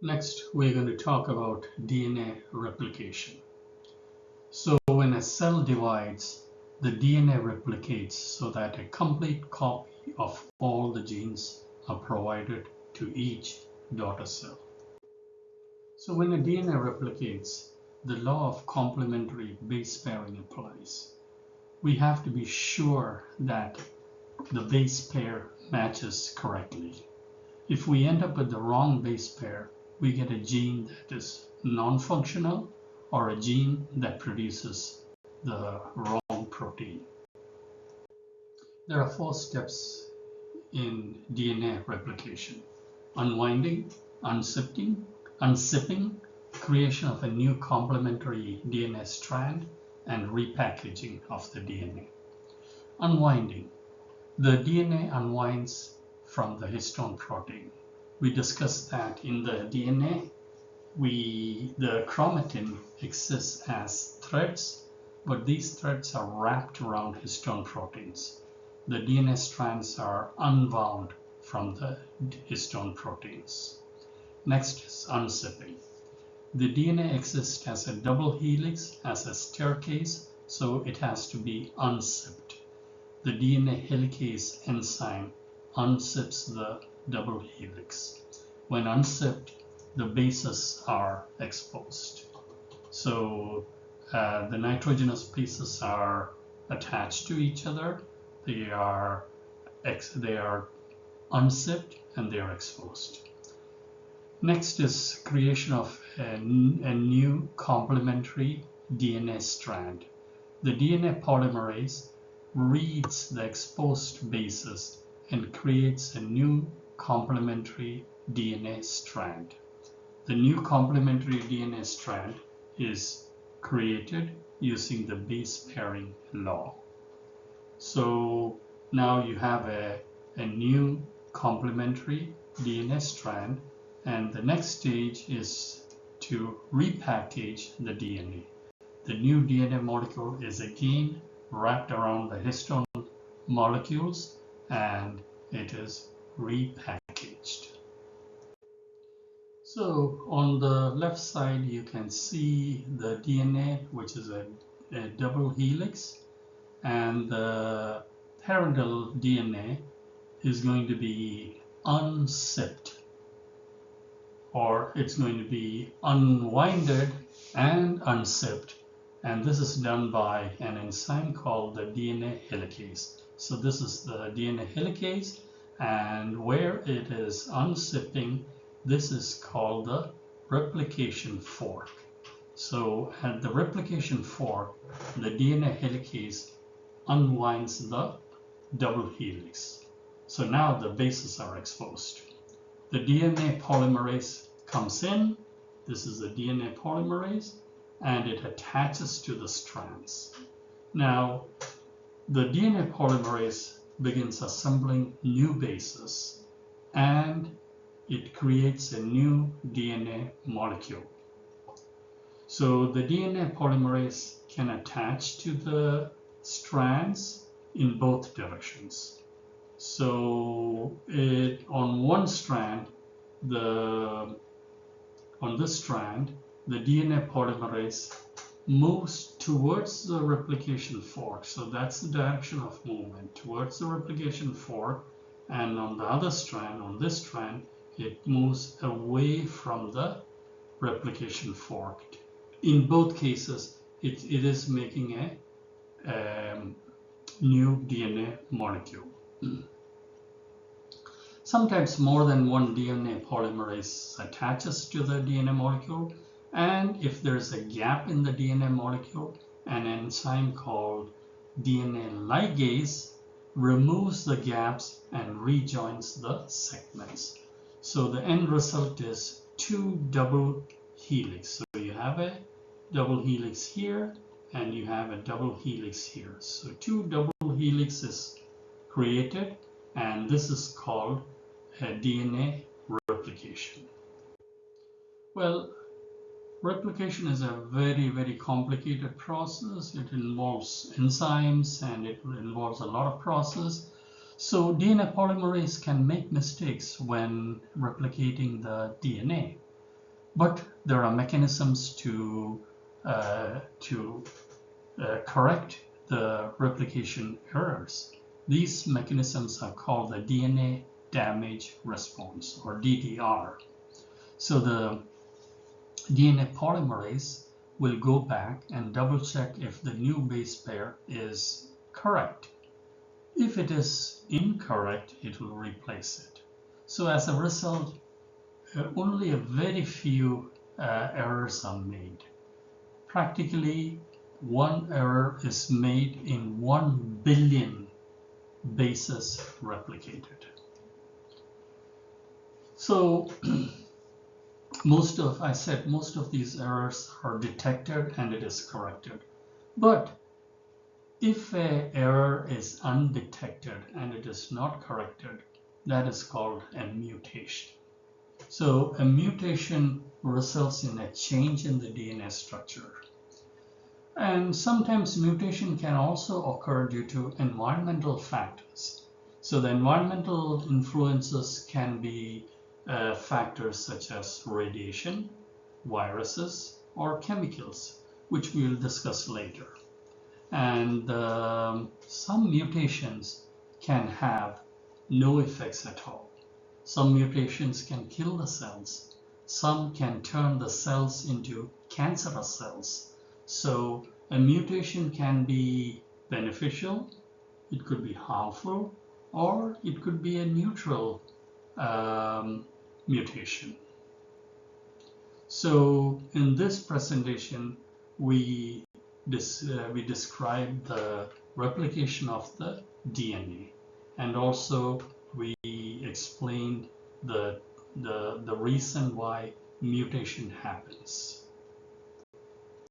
Next, we're going to talk about DNA replication. So when a cell divides, the DNA replicates so that a complete copy of all the genes are provided to each daughter cell. So when a DNA replicates, the law of complementary base pairing applies. We have to be sure that the base pair matches correctly. If we end up with the wrong base pair, we get a gene that is non-functional or a gene that produces the wrong protein. There are 4 steps in DNA replication: unwinding, unzipping, creation of a new complementary DNA strand, and repackaging of the DNA. Unwinding. The DNA unwinds from the histone protein. We discussed that in the DNA, the chromatin exists as threads, but these threads are wrapped around histone proteins. The DNA strands are unwound from the histone proteins. Next is unzipping. The DNA exists as a double helix, as a staircase, so it has to be unzipped. The DNA helicase enzyme unzips the double helix. When unzipped, the bases are exposed. So the nitrogenous pieces are attached to each other. They are unzipped and they are exposed. Next is creation of a new complementary DNA strand. The DNA polymerase reads the exposed bases and creates a new complementary DNA strand. The new complementary DNA strand is created using the base pairing law. So now you have a new complementary DNA strand, and the next stage is to repackage the DNA. The new DNA molecule is again wrapped around the histone molecules and it is repackaged. So on the left side you can see the DNA, which is a double helix, and the parental DNA is going to be unzipped, or it's going to be unwinded and unzipped, and this is done by an enzyme called the DNA helicase. So this is the DNA helicase, and where it is unzipping, this is called the replication fork. So at the replication fork, the DNA helicase unwinds the double helix. So now the bases are exposed. The DNA polymerase comes in. This is the DNA polymerase, and it attaches to the strands. Now, the DNA polymerase begins assembling new bases, and it creates a new DNA molecule. So the DNA polymerase can attach to the strands in both directions. So on one strand, on this strand, the DNA polymerase moves towards the replication fork. So that's the direction of movement, towards the replication fork. And on the other strand, on this strand, it moves away from the replication fork. In both cases, it is making a new DNA molecule. Sometimes more than one DNA polymerase attaches to the DNA molecule, and if there's a gap in the DNA molecule, an enzyme called DNA ligase removes the gaps and rejoins the segments. So the end result is 2 double helix. So you have a double helix here and you have a double helix here. So 2 double helix is created, and this is called a DNA replication. Well, replication is a very, very complicated process. It involves enzymes and it involves a lot of process. So DNA polymerase can make mistakes when replicating the DNA. But there are mechanisms to correct the replication errors. These mechanisms are called the DNA damage response, or DDR. So the DNA polymerase will go back and double check if the new base pair is correct. If it is incorrect, it will replace it. So as a result, only a very few errors are made. Practically, one error is made in 1 billion bases replicated. So most of these errors are detected and it is corrected. But if an error is undetected and it is not corrected, that is called a mutation. So a mutation results in a change in the DNA structure. And sometimes mutation can also occur due to environmental factors. So the environmental influences can be factors such as radiation, viruses, or chemicals, which we will discuss later. And some mutations can have no effects at all. Some mutations can kill the cells. Some can turn the cells into cancerous cells. So a mutation can be beneficial, it could be harmful, or it could be a neutral mutation. So in this presentation, we describe the replication of the DNA, and also we explained the reason why mutation happens.